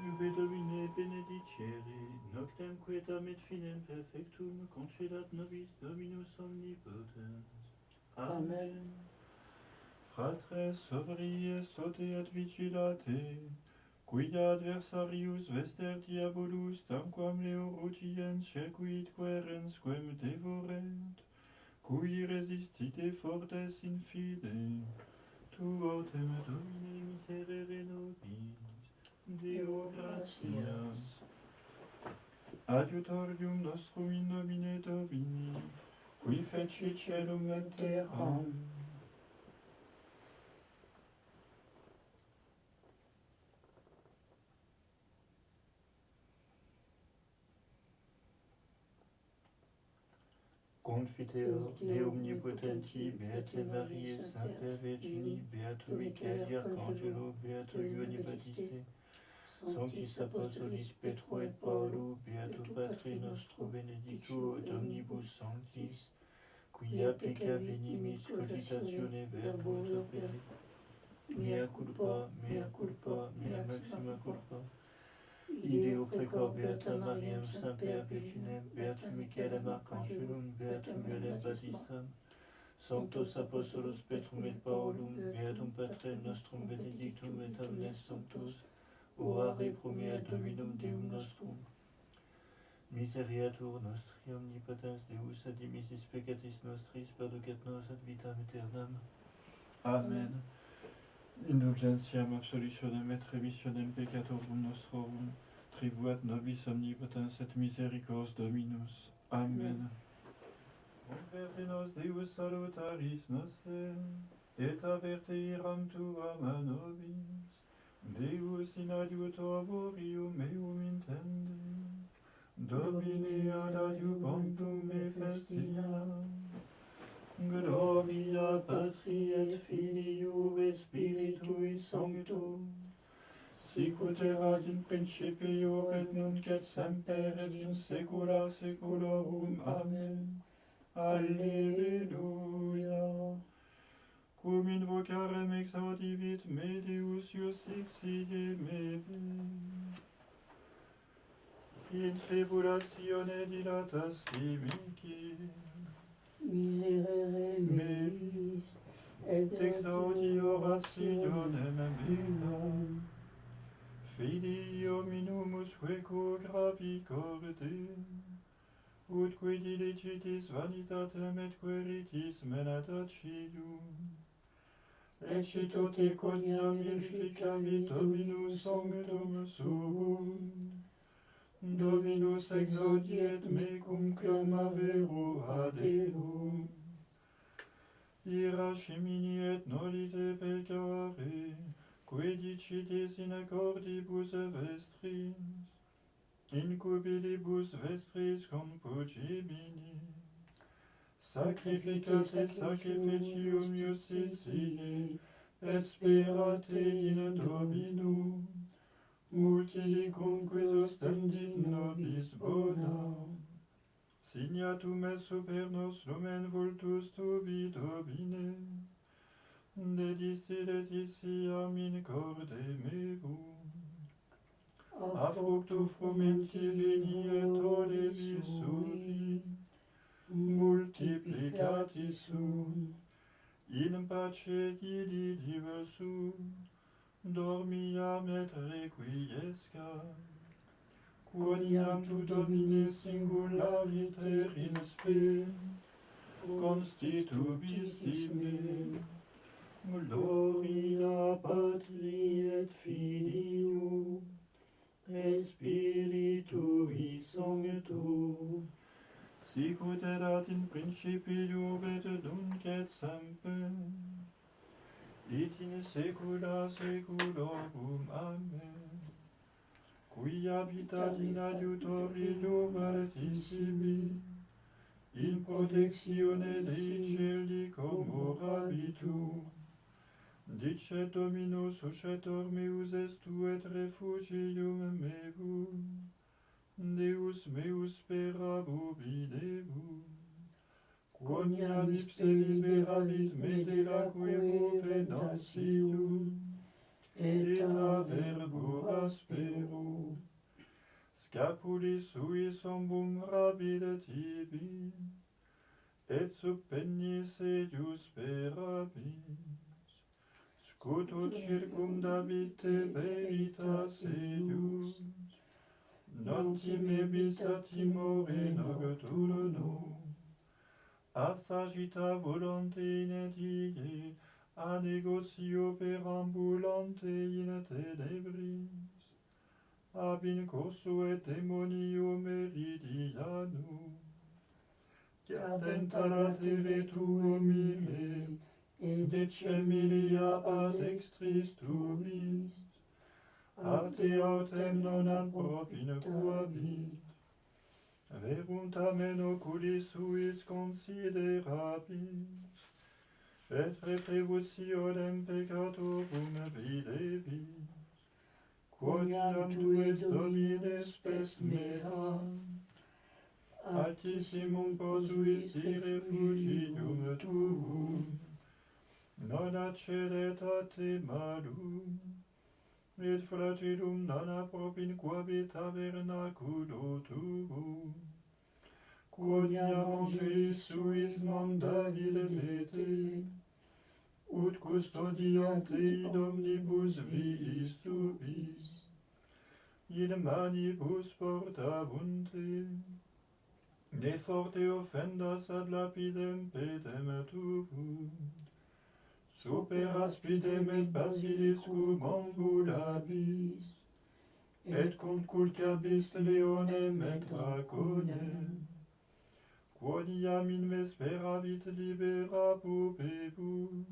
Iube Domine benedicere, noctem quietam et finem perfectum concedat nobis Dominus omnipotens. Amen. Fratres sobrius tote et vigilate, quia adversarius vester diabolus tamquam leo rugiens circuit querens quem devorent, cui resistite fortes in fide, tuotem Domine miserere nobis. Deo gratias. Adiutorium nostrum in nomine Domini, qui feci celum et terram. Confiteor de omnipotenti, Beate Mariae, Sancta Virgini, Beato Michael, Arcangelo, Beato Ioanni Baptiste, Sanctis Apostolis Petro et Paulo, Beato Patre nostro benedicto et omnibus sanctis, quia peccavi venimis cogitatione verbo et opere, mea culpa, mea maxima culpa. Ideo precor Beata Mariam Semper Virginem, Beatum Michaelem Arcangelum, Beatum Ioannem Baptistam, Sanctos Apostolos Petrum et Paulum, Beatum Patrem nostrum benedictum et omnes sanctos, orare pro mea Dominum Deum nostrum. Miseriatur nostri omnipotens Deus et dimissis peccatis nostris perducat nos ad vitam aeternam. Amen. Indulgentiam absolutionem et remissionem peccatorum nostrorum, tribuat nobis omnipotens et misericors Dominus. Amen. Converte nos Deus salutaris nostre, et averte iram tuam a nobis. Deus in adiutorium meum intende, Domine ad adiuvantum me festina. Gloria Patri et Filio et Spiritui Sancto, sicut erat in principio et nunc et semper et in saecula saeculorum. Amen. Alleluia. Cum invocarem exaudivit me Deus justitiae me. In tribulatione dilatas mihi. Miserere meis, et exaudi orationem meam. Fidi hominumusque gravi corde, ut quid illicitis vanitatem et queritis menadacium. Excito te coniam mirificavit Dominus sanctum suum. Dominus exaudiet me cum clamavero ad eum. Ira scemini et nolite peccare, que dicitis in accordibus vestris, in cubilibus vestris compugibini. Sacrificas et sacrificium justitiae, esperate in Domino, multilicum quis ostendit nobis bona. Signatum est super nos lumen vultus tubi, Domine, dedissi letitiam in corde meum. A fructu frumenti vini et oleis sui, multiplicati sunt, in pace dili diversum, dormiam et requiescam. Quoniam tu Domine singulariter in spe, constitubissime. Gloria Patri et Filio, et Spiritui Sancto, sicut erat in principio et nunc et semper, et in saecula saeculorum. Amen. Qui habitat in adiutorium altissimi, in protectione Dei cieli comorabitur. Dicet Dominus sucetor meus estu et refugium meum, Deus meus sperabubi Deum. Quoniam ipse liberavit me de la quo venatium, et a verbo aspero, scapuli sui sombum rabide tibi, et subpennis eius perabis, scuto circumdabite veritas eius, non timebis a timore nocturno, assagita volonte inedie, a negotio perambulante in tenebris, ab in corso et demonio meridiano, cadenta latere tuo mille, et decemilia ad extris tuis, arte autem non ad propine quabit, verum tamen oculi suis considerabis, et retributionem peccatorum videbis, quoniam tuis Domine spes mea, altissimum posuis refugium tuum, non accedet a te malum, et flagellum non approbin quabi tabernaculo tuum, quoniam angelis suis manda videbete, ut custodiante in omnibus viis tubis, in manibus portabunte, ne forte offendas ad lapidem pedem tuum, super aspidem et basiliscum ambulabis, et conculcabis leonem et draconem, quoniam in vesperavit libera pupebum,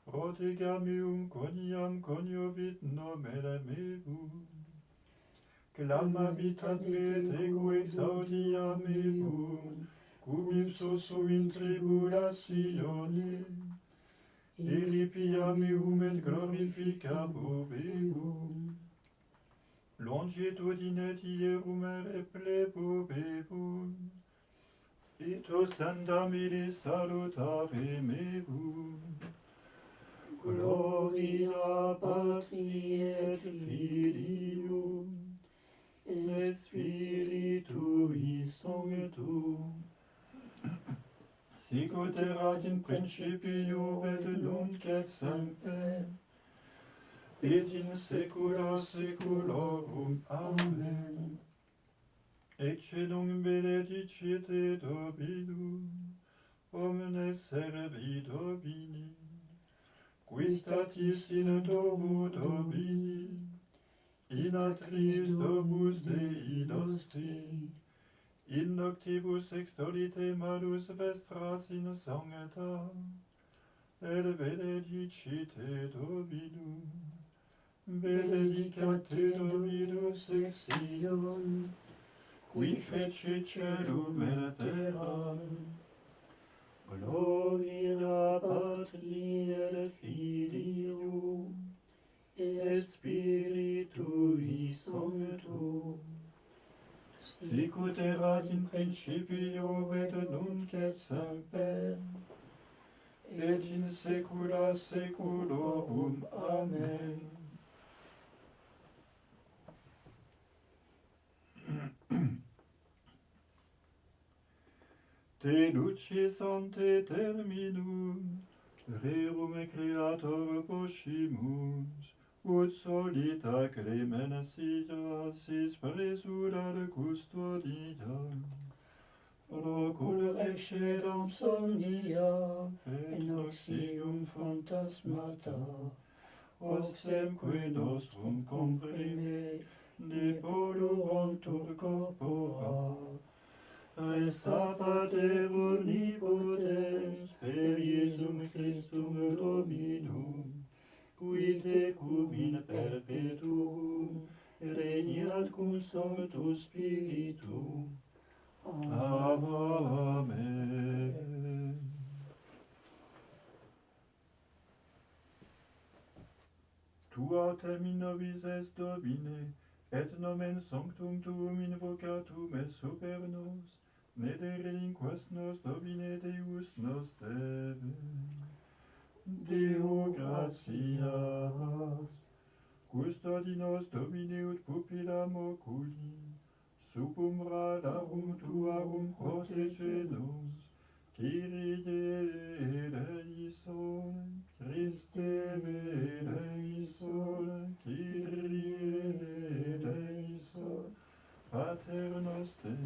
protegameum quoniam coniovit nomen mebum, clamavit ad me et ego exaudiamebum, cum ipso sum in tribulatione, eripiameum et glorificabubebum, longitudine dierum replebubebum, itus andamini salutare meum. Gloria Patri et Filium et Spiritui Sancto, sicut erat in principio et nunc et semper, et in saecula saeculorum. Amen. Ecce nunc benedicite Dominum, omnes servi Domini, qui statis in domo Domini, in atriis domus Dei nostri, in noctibus extolite malus vestras in sancta, et benedicite Dominum, benedicat te Dominus ex Sion, qui fece celum et terram. Gloria Patri et Filium et Spiritui Sancto, sicut erat in principio et nunc et semper, et in saecula saeculorum. Amen. Te lucis ante terminum, rerum creator poscimus, ut solita clemencia sis presura de custodia, procul excedam somnia, et noxium phantasmata, obsemque nostrum comprime, ne poluantur corpora, resta Pater omnipotens per Iesum Christum Dominum, qui tecum in perpetuum regnat cum Sancto Spiritu. Amen. Tu autem in nobis es Domine, et nomen sanctum tuum invocatum et super nos, ne delinquas nos Domine Deus noster. Deo gratias. custodinos Domine ut pupillam oculi, supum radarum tuarum protege nos, Kyrie eleison, Christe eleison, Kyrie eleison, Pater noster.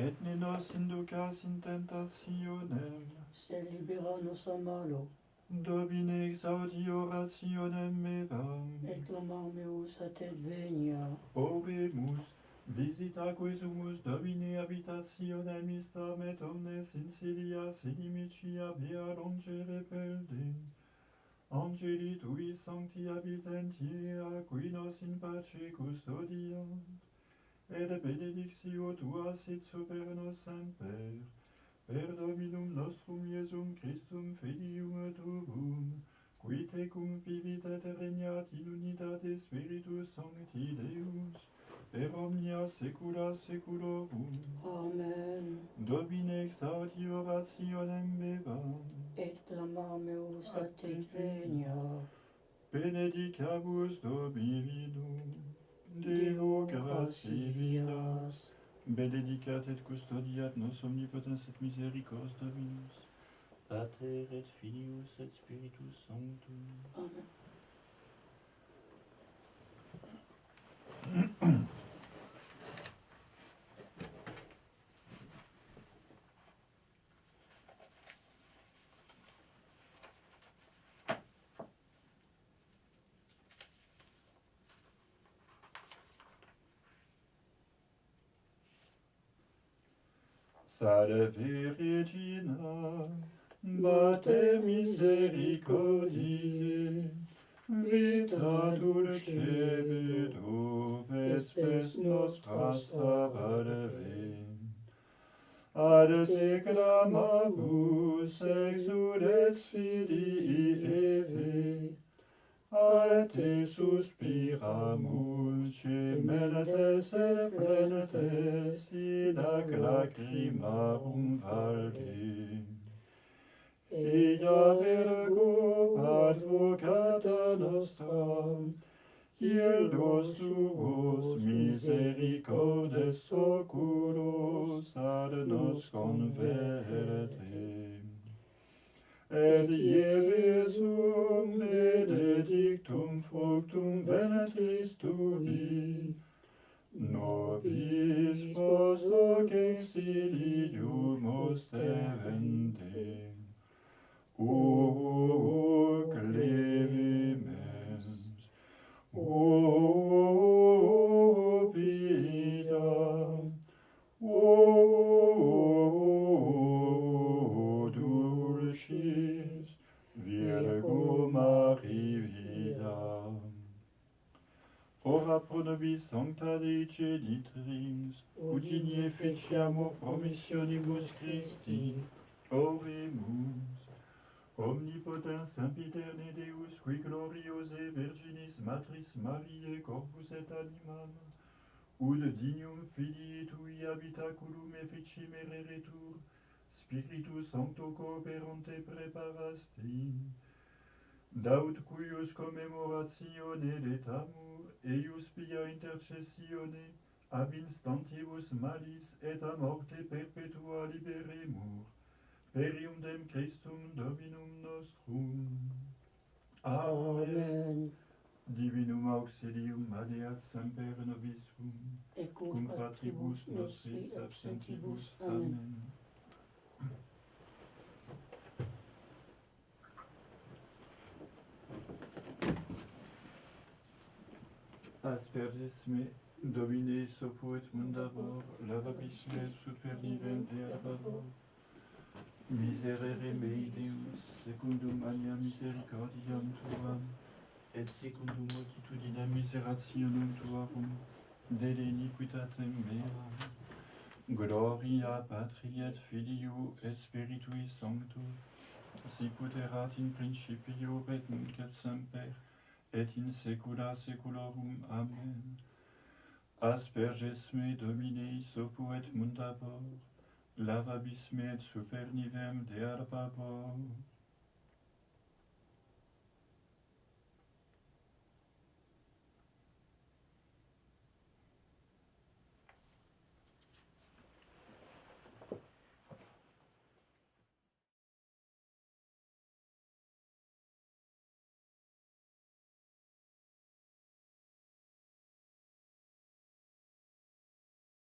Et ne nos inducas in tentationem, sed libera nos a malo, Domine exaudi orationem meam, et clamar meus a te venia. Oremus, visita quesumus Domine habitationem istam et omnes insidias inimicia via longere peldim. Angeli tui sancti habitentia, qui nos in pace custodiant, et benedictio tua sit super nos semper, per Dominum nostrum Iesum Christum Filium tuum, qui tecum vivit et regnat in unitate Spiritus Sancti Deus, per omnia saecula saeculorum. Amen. Domine exaudi orationem meam, Et clamar meus a te venia. benedicamus Dominum, Deo gratias, benedicat et custodiat nos omnipotens et misericords Dominus, Pater et Filius et Spiritus Sanctus. Amen. Salve Regina, Mater misericordiae, vita dulcedo, et spes nostra salve. Ad te clamamus, exules filii Eve, ad te suspiramus, gementes et frenentes, in ac lacrimarum valde. Ea ergo advocata nostra, Ildos suos misericordes oculos ad nos converte. Et Iesum benedictum fructum ventris tui, nobis pos hoc exilium osterende. O clemens, o pia, o dulcis Virgo Maria. Ora pro nobis sancta Dei genitrix, ut igne feciamur promissionibus Christi, oremus. Omnipotens sempiterne Deus, qui gloriose Virginis Matris Mariae corpus et animam, ud dignum filii tui habitaculum efficimere retur, Spiritus Sancto cooperante preparasti, daut cuius commemoratione letamur, eius pia intercessione, ab instantibus malis et a morte perpetua liberemur, per iundem Christum Dominum nostrum. Amen. Divinum auxilium maneat semper nobiscum, Et cum fratribus nostris absentibus. Amen. Asperges me, Domine sopuit mundabor, lavabis me supervivem deabavor. Miserere mei Deus, secundum ania misericordiam tuam, et secundum multitudinem miserationem tuarum, de iniquitatem meam. Gloria Patri et Filio et Spiritui Sancto, sicut erat in principio et nunc et semper, et in saecula saeculorum. Amen. Asperges me, Domine, sopu et mundabor, lavabis me et super nivem de arbabor.